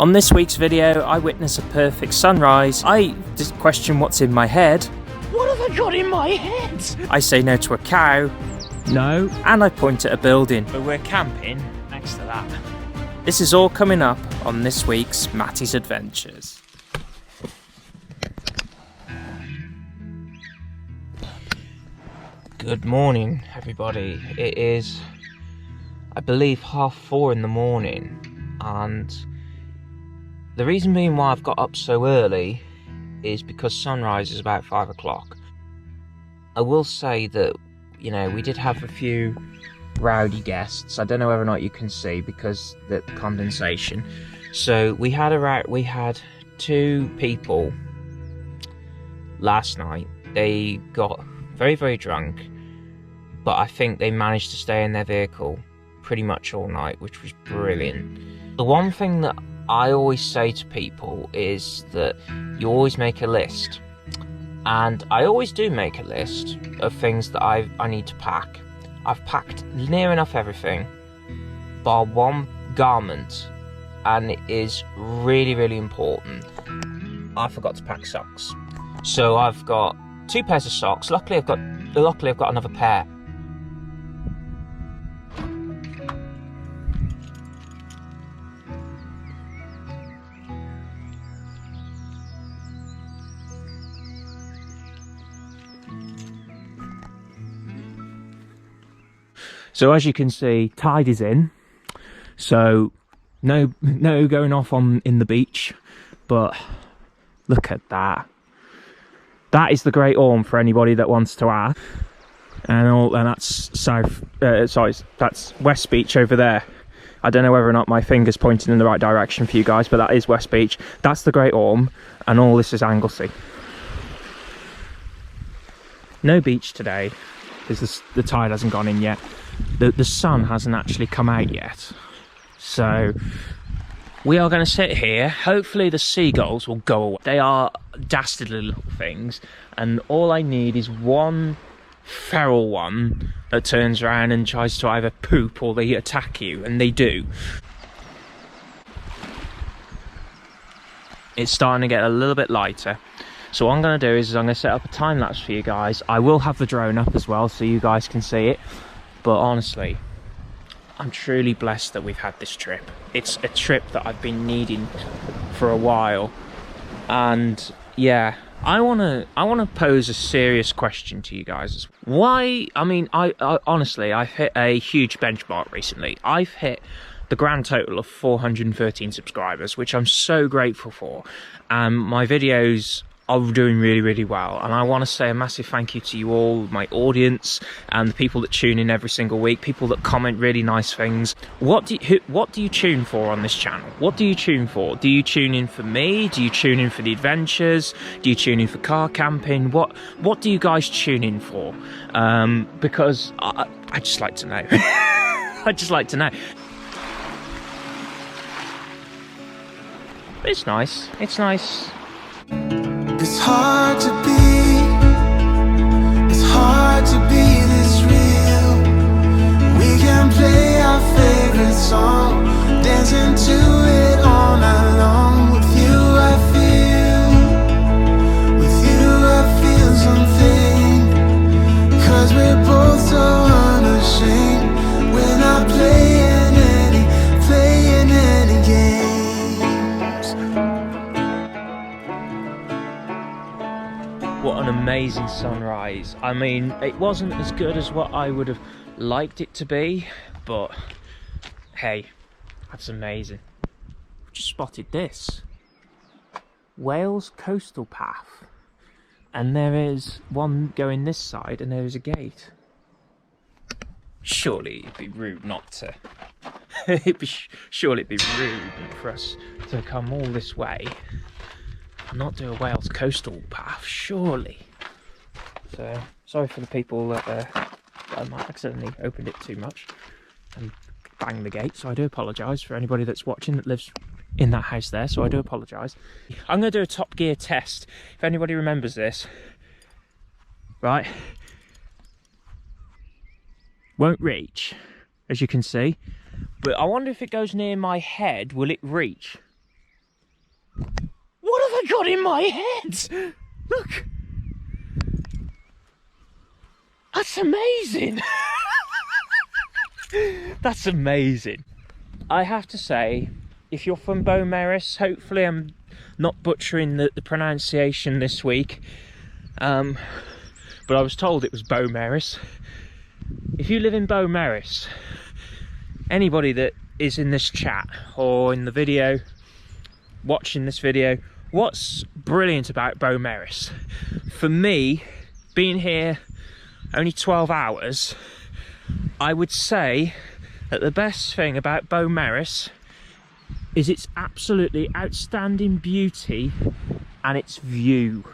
On this week's video, I witness a perfect sunrise. I just question what's in my head. What have I got in my head? I say no to a cow. No. And I point at a building. But we're camping next to that. This is all coming up on this week's Matti's Adventures. Good morning, everybody. It is, I believe, 4:30 in the morning, and the reason being why I've got up so early is because sunrise is about 5 o'clock. I will say that, you know, we did have a few rowdy guests. I don't know whether or not you can see because the condensation. So we had two people last night. They got very, very drunk, but I think they managed to stay in their vehicle pretty much all night, which was brilliant. The one thing that I always say to people is that you always make a list, and I always do make a list of things that I need to pack. I've packed near enough everything bar one garment, and it is really, really important. I forgot to pack socks, so I've got 2 pairs of socks. Luckily I've got another pair. So as you can see, tide is in, so no going off in the beach, but look at that. That is the Great Orme for anybody that wants to ask, and that's that's West Beach over there. I don't know whether or not my finger's pointing in the right direction for you guys, but that is West Beach. That's the Great Orme, and all this is Anglesey. No beach today because the tide hasn't gone in yet. The sun hasn't actually come out yet, so we are going to sit here. Hopefully the seagulls will go away. They are dastardly little things, and all I need is one feral one that turns around and tries to either poop or they attack you, and they do. It's starting to get a little bit lighter, so what I'm going to do is I'm going to set up a time lapse for you guys. I will have the drone up as well so you guys can see it. But honestly, I'm truly blessed that we've had this trip. It's a trip that I've been needing for a while. And yeah, I wanna pose a serious question to you guys. Why? I mean, I honestly, I've hit a huge benchmark recently. I've hit the grand total of 413 subscribers, which I'm so grateful for. My videos are doing really, really well, and I want to say a massive thank you to you all, my audience, and the people that tune in every single week, people that comment really nice things. What do you tune for on this channel? What do you tune for? Do you tune in for me? Do you tune in for the adventures? Do you tune in for car camping? What do you guys tune in for? Because I just like to know. I just like to know. But it's nice. It's nice. It's hard to be this real. We can play our favorite song, dancing to it all night long. With you I feel something, 'cause we're both so unashamed. We're not playing any games. What an amazing sunrise. I mean, it wasn't as good as what I would have liked it to be, but hey, that's amazing. Just spotted this. Wales Coastal Path. And there is one going this side and there is a gate. Surely it'd be rude not to. Surely it'd be rude for us to come all this way and not do a Wales Coastal Path, surely. So, sorry for the people that I might accidentally opened it too much and banged the gate, so I do apologise for anybody that's watching that lives in that house there, so I do apologise. I'm going to do a Top Gear test, if anybody remembers this. Right. Won't reach, as you can see, but I wonder if it goes near my head, will it reach? What have I got in my head? Look. That's amazing. That's amazing. I have to say, if you're from Beaumaris, hopefully I'm not butchering the pronunciation this week. But I was told it was Beaumaris. If you live in Beaumaris, anybody that is in this chat or in the video, watching this video, what's brilliant about Beaumaris? For me, being here only 12 hours, I would say that the best thing about Beaumaris is its absolutely outstanding beauty and its view.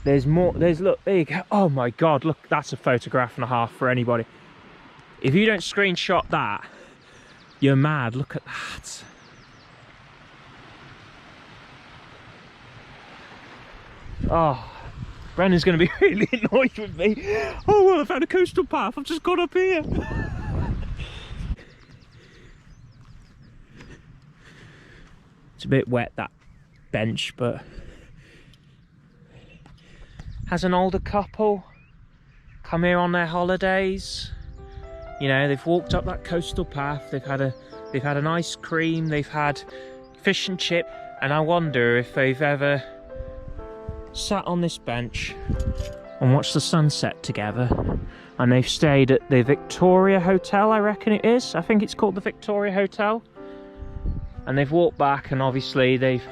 There's more, look, there you go. Oh my God, look, that's a photograph and a half for anybody. If you don't screenshot that, you're mad. Look at that. Oh, Brennan's going to be really annoyed with me. Oh, well, I found a coastal path. I've just got up here. It's a bit wet, that bench, but has an older couple come here on their holidays. You know, they've walked up that coastal path. They've had an ice cream. They've had fish and chip. And I wonder if they've ever sat on this bench and watched the sunset together. And they've stayed at the Victoria Hotel, I reckon it is. I think it's called the Victoria Hotel. And they've walked back, and obviously they've,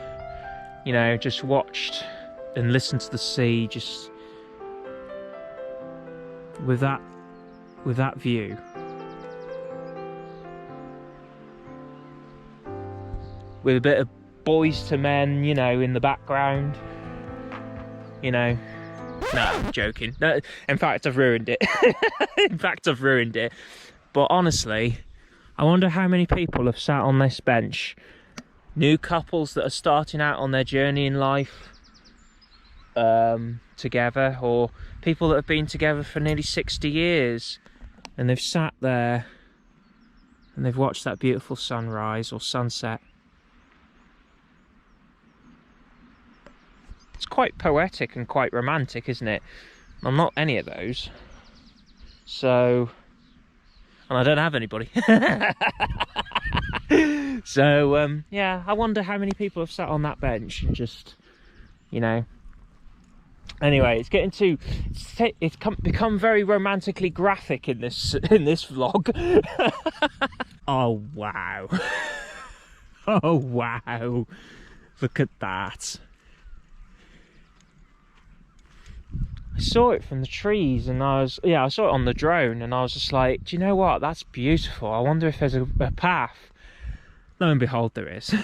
you know, just watched and listened to the sea, just with that view. With a bit of Boys to Men, you know, in the background. You know, no, I'm joking. No, in fact, I've ruined it. In fact, I've ruined it. But honestly, I wonder how many people have sat on this bench. New couples that are starting out on their journey in life together, or people that have been together for nearly 60 years, and they've sat there and they've watched that beautiful sunrise or sunset. It's quite poetic and quite romantic, isn't it? I'm not any of those. So, and I don't have anybody. So, yeah, I wonder how many people have sat on that bench and just, you know. Anyway, it's getting to, it's become very romantically graphic in this vlog. Oh, wow. Oh, wow. Look at that. I saw it from the trees, and I saw it on the drone, and I was just like, do you know what? That's beautiful. I wonder if there's a path. Lo and behold, there is.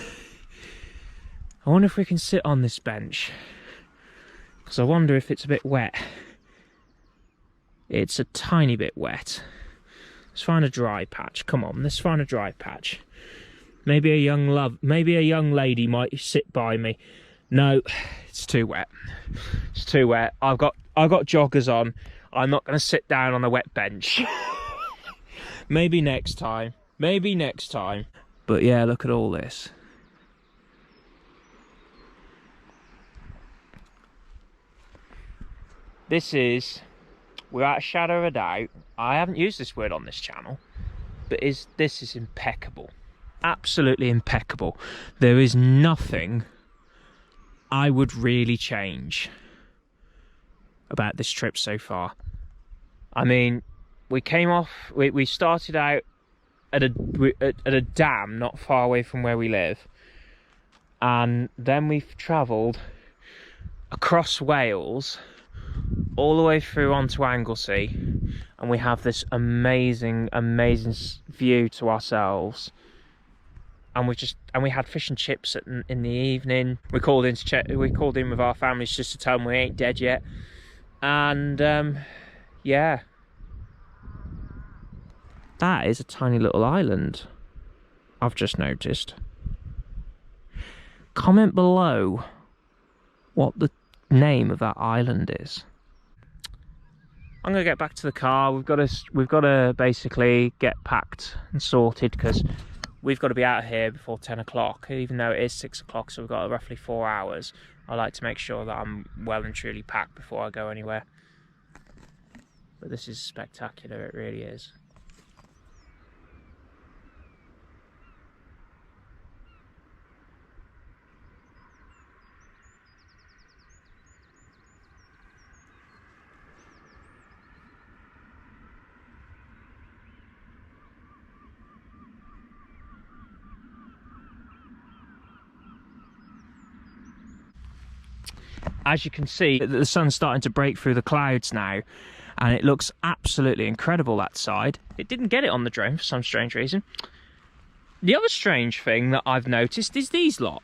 I wonder if we can sit on this bench, because I wonder if it's a bit wet. It's a tiny bit wet. Let's find a dry patch. Come on, let's find a dry patch. Maybe a young lady might sit by me. No, it's too wet. It's too wet. I've got joggers on. I'm not going to sit down on a wet bench. Maybe next time. Maybe next time. But yeah, look at all this. This is, without a shadow of a doubt, I haven't used this word on this channel, but this is impeccable. Absolutely impeccable. There is nothing I would really change about this trip so far. I mean, we started out at a dam not far away from where we live, and then we've travelled across Wales all the way through onto Anglesey, and we have this amazing view to ourselves. And we had fish and chips in the evening. We called in with our families just to tell them we ain't dead yet. And yeah, that is a tiny little island, I've just noticed. Comment below what the name of that island is. I'm gonna get back to the car. We've got to basically get packed and sorted, because we've got to be out of here before 10 o'clock, even though it is 6 o'clock, so we've got roughly 4 hours. I like to make sure that I'm well and truly packed before I go anywhere. But this is spectacular, it really is. As you can see, the sun's starting to break through the clouds now, and it looks absolutely incredible that side. It didn't get it on the drone for some strange reason. The other strange thing that I've noticed is these lot.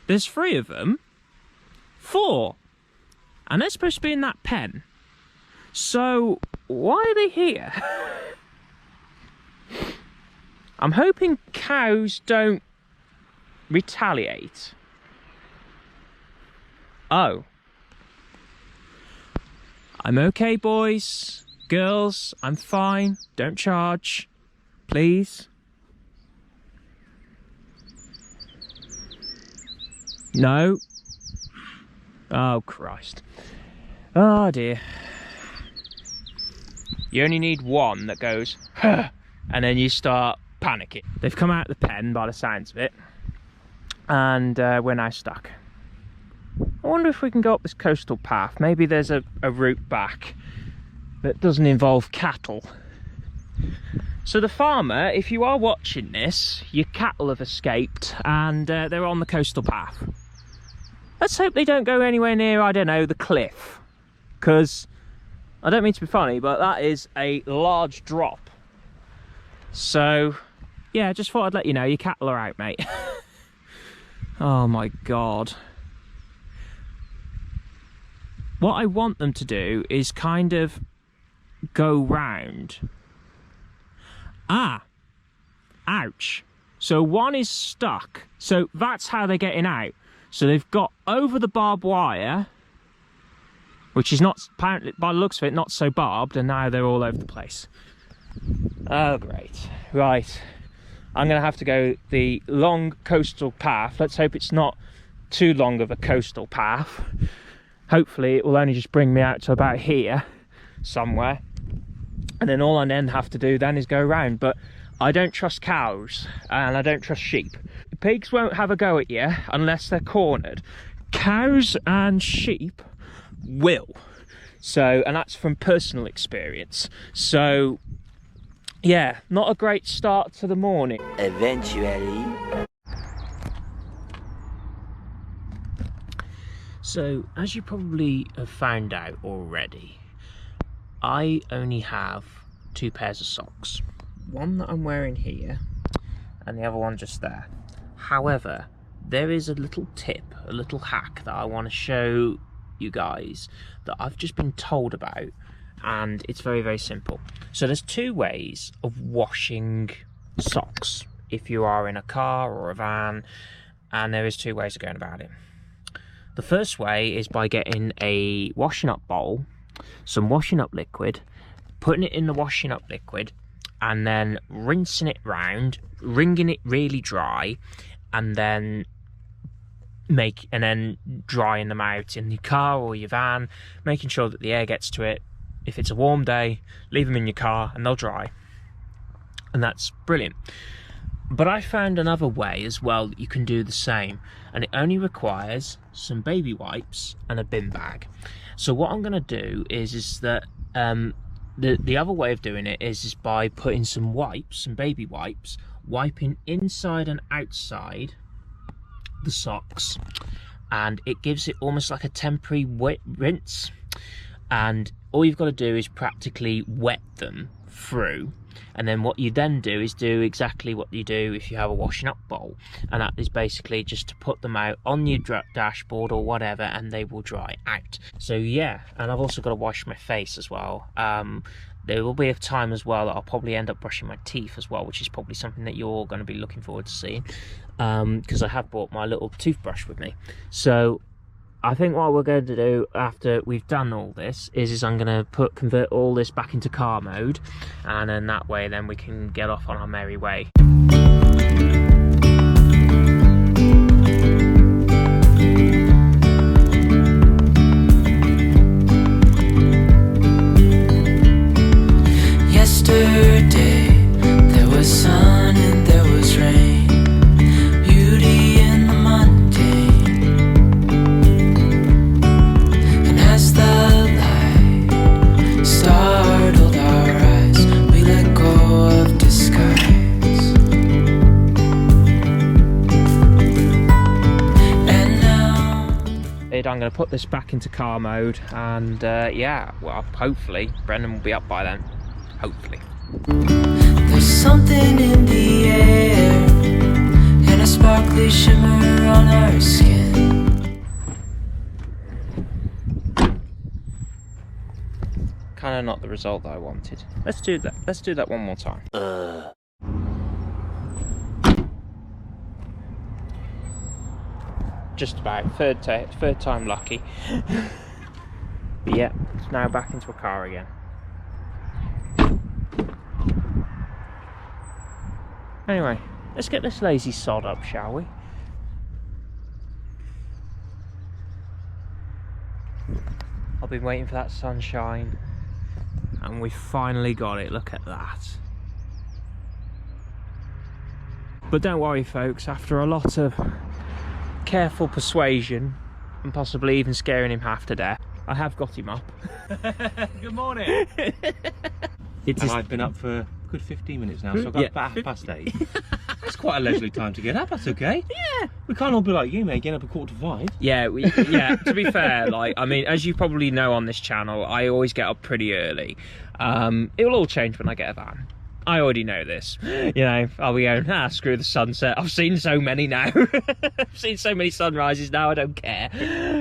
There's 3 of them. 4. And they're supposed to be in that pen. So, why are they here? I'm hoping cows don't retaliate. Oh. I'm okay, boys, girls, I'm fine. Don't charge, please. No. Oh, Christ. Oh, dear. You only need one that goes, huh, and then you start panicking. They've come out of the pen by the sounds of it, and we're now stuck. I wonder if we can go up this coastal path. Maybe there's a route back that doesn't involve cattle. So the farmer, if you are watching this, your cattle have escaped and they're on the coastal path. Let's hope they don't go anywhere near, I don't know, the cliff. Because, I don't mean to be funny, but that is a large drop. So, yeah, just thought I'd let you know, your cattle are out, mate. Oh my God. What I want them to do is kind of go round. Ah, ouch. So one is stuck. So that's how they're getting out. So they've got over the barbed wire, which is not, apparently, by the looks of it, not so barbed, and now they're all over the place. Oh, great. Right. I'm going to have to go the long coastal path. Let's hope it's not too long of a coastal path. Hopefully it will only just bring me out to about here somewhere, and then all I then have to do then is go around. But I don't trust cows and I don't trust sheep. Pigs won't have a go at you unless they're cornered. Cows and sheep will. So, and that's from personal experience. So yeah, not a great start to the morning. Eventually. So, as you probably have found out already, I only have 2 pairs of socks. One that I'm wearing here, and the other one just there. However, there is a little tip, a little hack that I want to show you guys that I've just been told about, and it's very, very simple. So there's 2 ways of washing socks if you are in a car or a van, and there is 2 ways of going about it. The first way is by getting a washing up bowl, some washing up liquid, putting it in the washing up liquid, and then rinsing it round, wringing it really dry, and then drying them out in your car or your van, making sure that the air gets to it. If it's a warm day, leave them in your car and they'll dry. And that's brilliant. But I found another way as well that you can do the same, and it only requires some baby wipes and a bin bag. So what I'm going to do is that the other way of doing it is by putting some wipes, some baby wipes, wiping inside and outside the socks, and it gives it almost like a temporary wet rinse. And all you've got to do is practically wet them through, and then what you then do is do exactly what you do if you have a washing up bowl, and that is basically just to put them out on your dashboard or whatever, and they will dry out. So yeah, and I've also got to wash my face as well. There will be a time as well that I'll probably end up brushing my teeth as well, which is probably something that you're going to be looking forward to seeing, because I have brought my little toothbrush with me. So I think what we're going to do after we've done all this is I'm going to convert all this back into car mode, and then that way then we can get off on our merry way. started. I'm going to put this back into car mode, and yeah, well, hopefully Brendan will be up by then. Hopefully. There's something in the air, and a sparkly shimmer on our skin. Kind of not the result that I wanted. Let's do that. Let's do that one more time. Just about third time lucky. But yeah, it's now back into a car again. Anyway, let's get this lazy sod up, shall we? I've been waiting for that sunshine, and we finally got it. Look at that. But don't worry, folks, after a lot of careful persuasion and possibly even scaring him half to death, I have got him up. Good morning. It's And I've been up for a good 15 minutes now, so I've got Yeah. about 8:30. That's quite a leisurely time to get up, that's okay. Yeah. We can't all be like you, mate, getting up at 4:45. Yeah, yeah. To be fair, like, I mean, as you probably know on this channel, I always get up pretty early. It will all change when I get a van. I already know this. You know, I'll be going, screw the sunset. I've seen so many now. I've seen so many sunrises now, I don't care.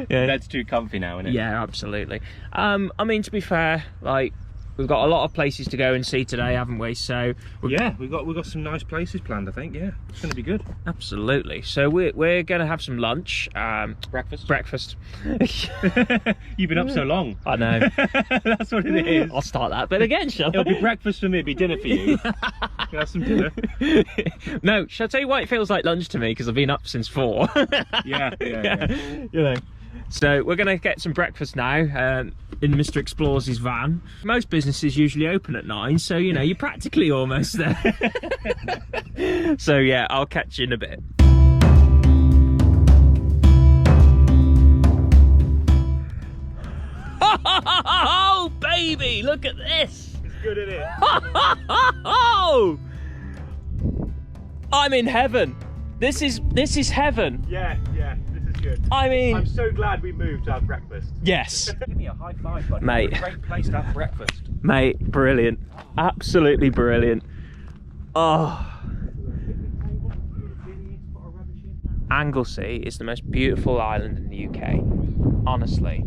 Yeah, That's too comfy now, isn't it? yeah, absolutely. I mean, to be fair, like, we've got a lot of places to go and see today, haven't we? So Yeah, we've got some nice places planned, I think. Yeah, it's going to be good. absolutely. So we're going to have some lunch. Breakfast. Breakfast. You've been up so long. I know. That's what it is. I'll start that bit again, shall I? It'll be breakfast for me, it'll be dinner for you. We'll have some dinner. No, shall I tell you why it feels like lunch to me? Because I've been up since 4. Yeah. You know. So we're going to get some breakfast now in Mr. Explores' van. Most businesses usually open at 9, so you know, you're practically almost there. So yeah, I'll catch you in a bit. Oh baby, look at this. It's good, isn't it? Oh, I'm in heaven. This is heaven. Yeah, this is good. I mean, I'm so glad we moved to have breakfast. yes. Give me a high five, buddy. Mate. What a great place to have breakfast. Mate, brilliant. Absolutely brilliant. Oh. Anglesey is the most beautiful island in the UK. Honestly.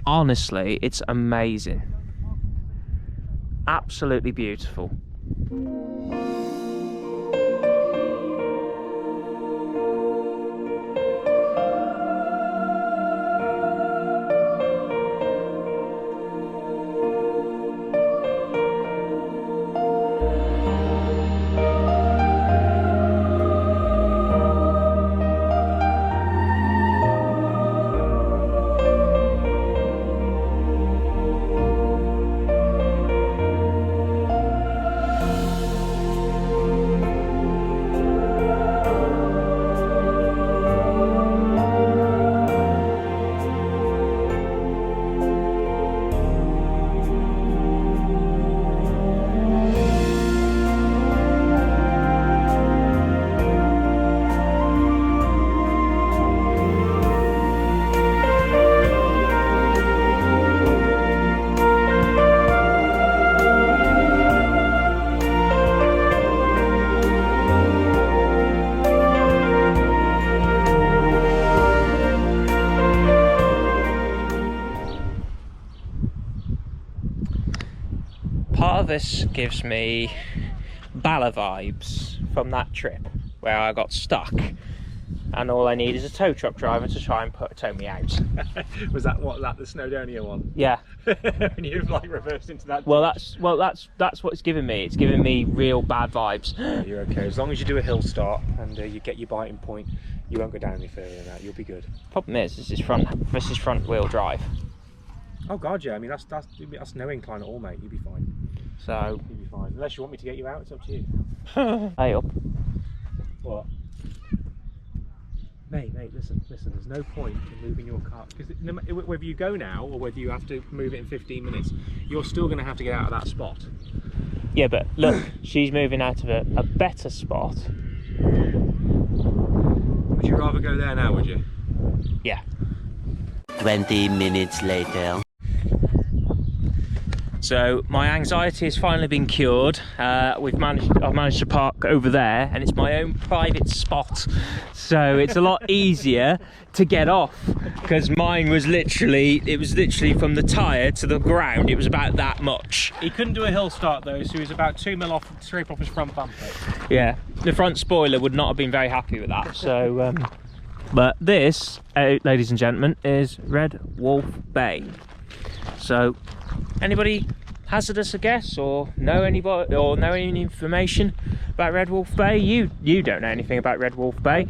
Honestly, it's amazing. Absolutely beautiful. Part of this gives me Bala vibes from that trip where I got stuck and all I need is a tow truck driver to try and tow me out. Was that the Snowdonia one? Yeah. And you've like reversed into that. Well, that's what it's giving me. It's giving me real bad vibes. Yeah, you're okay. As long as you do a hill start and you get your biting point, you won't go down any further than that. You'll be good. Problem is, this is front wheel drive. Oh god, yeah. I mean, that's no incline at all, mate. You'll be fine. So, You'll be fine. Unless you want me to get you out, it's up to you. hey up. What? Mate, listen. There's no point in moving your car because whether you go now or whether you have to move it in 15 minutes, you're still going to have to get out of that spot. Yeah, but look, she's moving out of a better spot. Would you rather go there now? Would you? Yeah. 20 minutes later. So my anxiety has finally been cured. I've managed to park over there, and it's my own private spot, so it's a lot easier to get off, because mine was literally from the tyre to the ground. It was about that much. He couldn't do a hill start though, so he was about 2 mil off, scrape off his front bumper. Yeah, the front spoiler would not have been very happy with that. So but this, ladies and gentlemen, is Red Wolf Bay. So anybody hazardous a guess, or know anybody, or know any information about Red Wolf Bay? You don't know anything about Red Wolf Bay,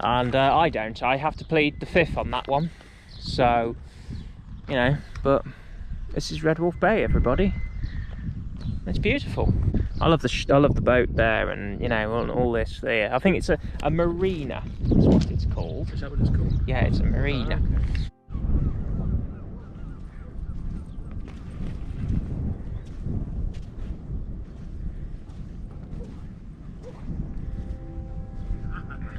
and I don't. I have to plead the fifth on that one. So, you know, but this is Red Wolf Bay, everybody. It's beautiful. I love the boat there, and you know, all this there. I think it's a marina. That's what it's called. Is that what it's called? Yeah, it's a marina. Oh, okay.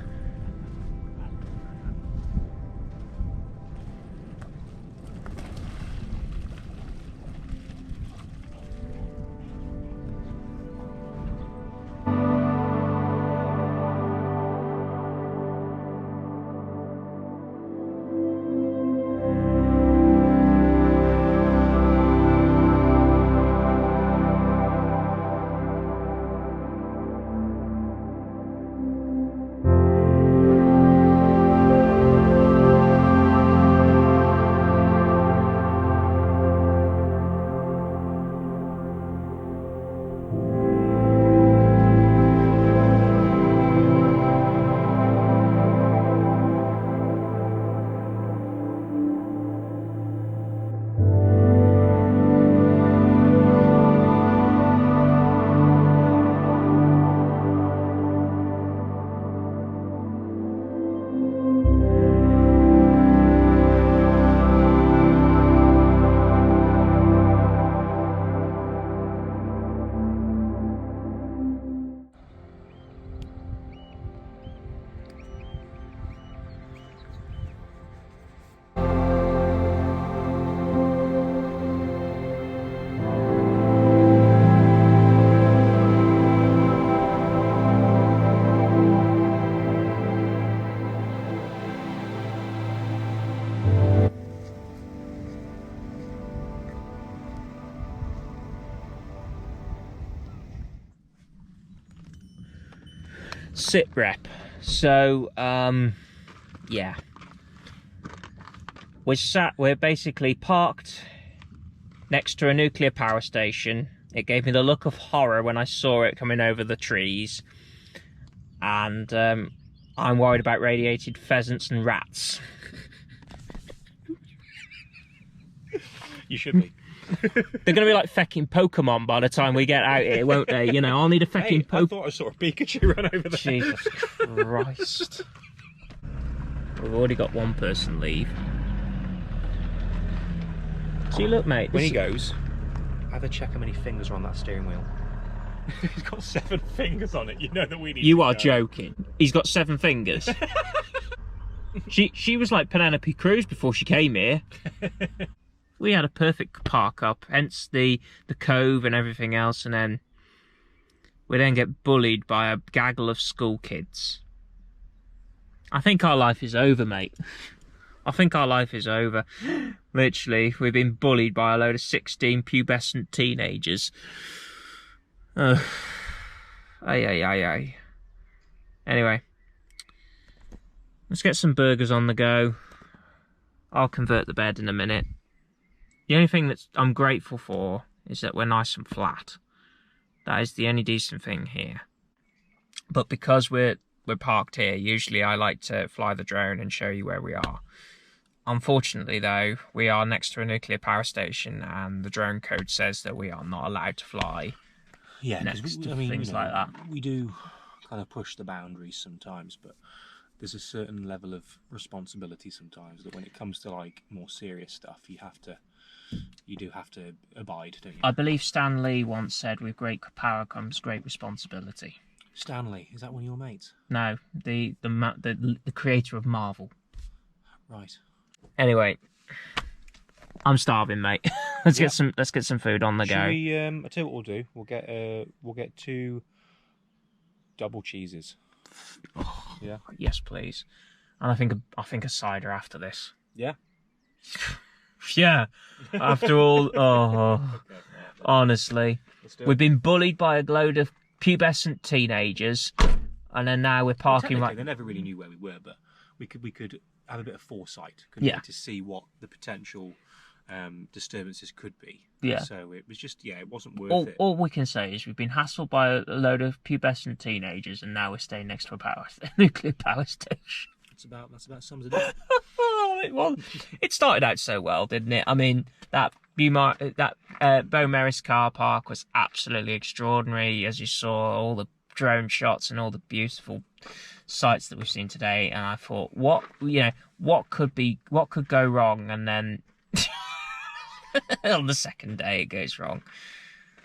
Sit rep. So yeah, we're basically parked next to a nuclear power station. It gave me the look of horror when I saw it coming over the trees, and I'm worried about radiated pheasants and rats. You should be. They're going to be like fecking Pokemon by the time we get out here, won't they? You know, I'll need a fecking I thought I saw a Pikachu run over there. Jesus Christ. We've already got one person leave. See, look, mate. When he goes, have a check how many fingers are on that steering wheel. He's got 7 fingers on it. You know that we need. You are joking. He's got 7 fingers. She was like Penelope Cruz before she came here. We had a perfect park up, hence the cove and everything else, and then we then get bullied by a gaggle of school kids. I think our life is over, mate. I think our life is over. Literally, we've been bullied by a load of 16 pubescent teenagers. Ay. Anyway, let's get some burgers on the go. I'll convert the bed in a minute. The only thing that I'm grateful for is that we're nice and flat. That is the only decent thing here. But because we're parked here, usually I like to fly the drone and show you where we are. Unfortunately though, we are next to a nuclear power station, and the drone code says that we are not allowed to fly next to things like that. We do kind of push the boundaries sometimes, but there's a certain level of responsibility sometimes that when it comes to like more serious stuff, you do have to abide, don't you? I believe Stan Lee once said, with great power comes great responsibility. Stanley, is that one of your mates? No, the creator of Marvel. Right. Anyway, I'm starving, mate. Let's get some food on the go. Should we, I tell you what we'll do. We'll get 2 double cheeses. Yeah. Yes, please. And I think a cider after this. Yeah. Yeah. After all, honestly, we've been bullied by a load of pubescent teenagers, and then now we're parking right. They never really knew where we were, but we could have a bit of foresight, couldn't we, to see what the potential disturbances could be. Yeah. So it was just, it wasn't worth it. All we can say is we've been hassled by a load of pubescent teenagers, and now we're staying next to a nuclear power station. That's about sums it up. Well, it started out so well, didn't it? I mean, that Beaumaris car park was absolutely extraordinary, as you saw all the drone shots and all the beautiful sights that we've seen today. And I thought, what could go wrong? And then on the second day, it goes wrong.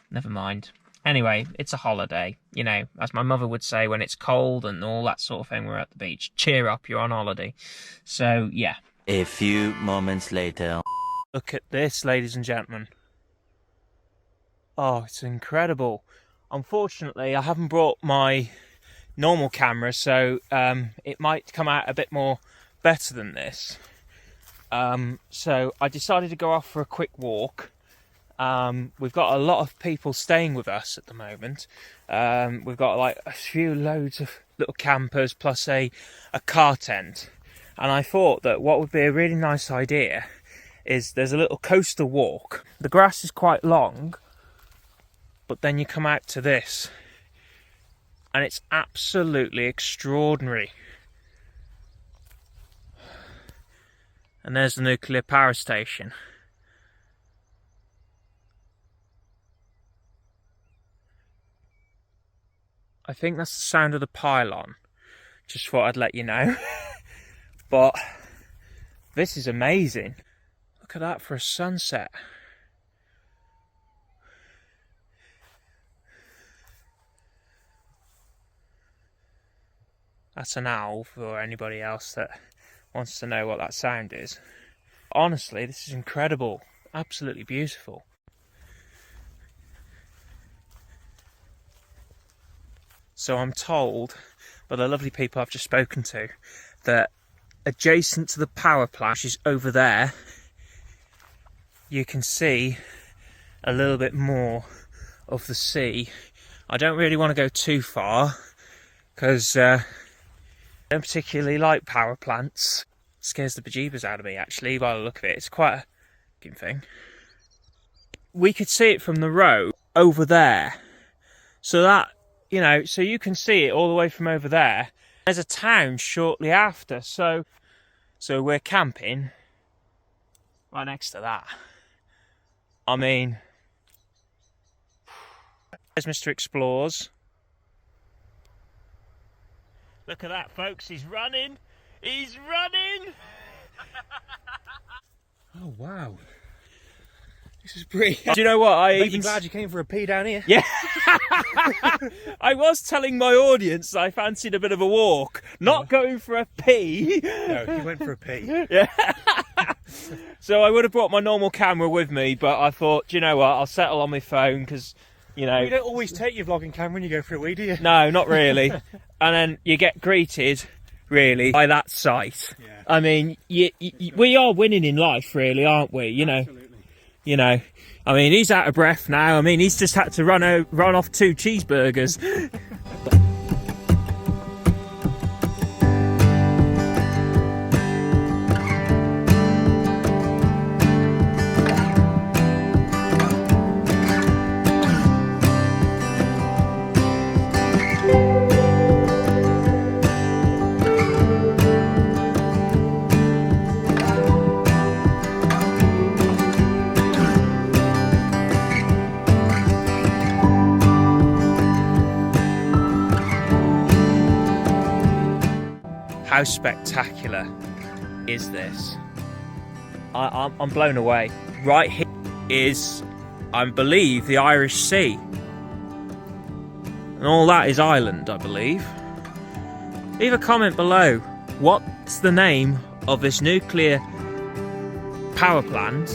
Never mind. Anyway, it's a holiday. You know, as my mother would say, when it's cold and all that sort of thing, we're at the beach. Cheer up, you're on holiday. So, yeah. A few moments later. Look at this, ladies and gentlemen. Oh, it's incredible. Unfortunately, I haven't brought my normal camera, so it might come out a bit more better than this. So I decided to go off for a quick walk. We've got a lot of people staying with us at the moment. We've got like a few loads of little campers plus a car tent. And I thought that what would be a really nice idea is there's a little coastal walk. The grass is quite long, but then you come out to this and it's absolutely extraordinary. And there's the nuclear power station. I think that's the sound of the pylon. Just thought I'd let you know. But this is amazing. Look at that for a sunset. That's an owl for anybody else that wants to know what that sound is. Honestly, this is incredible. Absolutely beautiful. So I'm told by the lovely people I've just spoken to that adjacent to the power plant, which is over there, you can see a little bit more of the sea. I don't really want to go too far because I don't particularly like power plants. It scares the bejeebers out of me, actually, by the look of it. It's quite a fucking thing. We could see it from the road over there. So that, you know, so you can see it all the way from over there. There's a town shortly after, so we're camping right next to that. I mean, there's Mr. Explores. Look at that, folks, he's running! He's running! Oh, wow. This is pretty... Do you know what? I'm glad you came for a pee down here. Yeah. I was telling my audience I fancied a bit of a walk, not going for a pee. No, he went for a pee. Yeah. So I would have brought my normal camera with me, but I thought, do you know what? I'll settle on my phone because, you know... You don't always take your vlogging camera when you go for a wee, do you? No, not really. And then you get greeted, really, by that sight. Yeah. I mean, we are winning in life, really, aren't we? You know. Absolutely. You know, I mean, he's out of breath now. I mean, he's just had to run off 2 cheeseburgers. How spectacular is this? I'm blown away. Right here is, I believe, the Irish Sea. And all that is Ireland, I believe. Leave a comment below. What's the name of this nuclear power plant.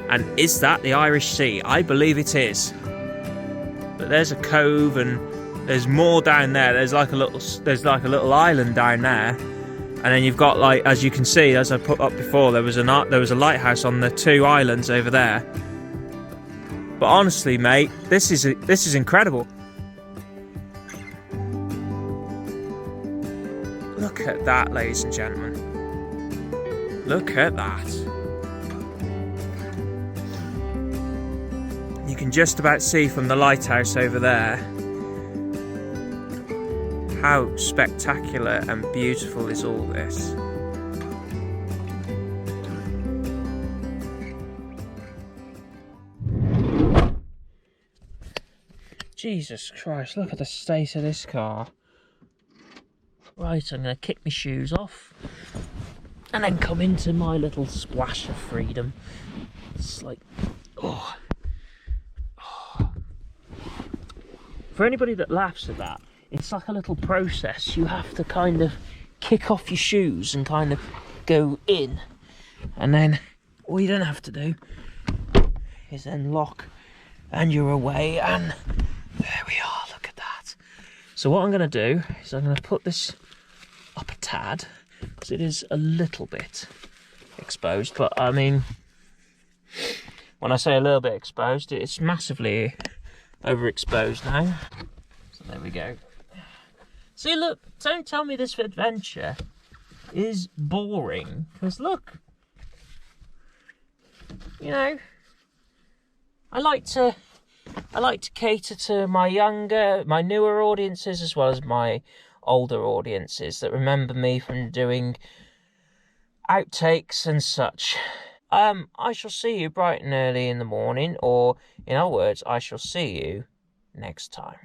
And is that the Irish Sea? I believe it is. But there's a cove and there's more down there. There's like a little island down there. And then you've got, like, as you can see, as I put up before, there was a lighthouse on the 2 islands over there. But honestly, mate, this is incredible. Look at that, ladies and gentlemen. Look at that. You can just about see from the lighthouse over there how spectacular and beautiful is all this. Jesus Christ, look at the state of this car. Right, I'm going to kick my shoes off and then come into my little splash of freedom. It's like, oh. For anybody that laughs at that, it's like a little process. You have to kind of kick off your shoes and kind of go in. And then all you don't have to do is then lock and you're away. And there we are, look at that. So what I'm going to do is I'm going to put this up a tad, because it is a little bit exposed. But I mean, when I say a little bit exposed, it's massively overexposed now. So there we go. See, look, don't tell me this adventure is boring, because look, you know, I like to cater to my newer audiences as well as my older audiences that remember me from doing outtakes and such. I shall see you bright and early in the morning, or in other words, I shall see you next time.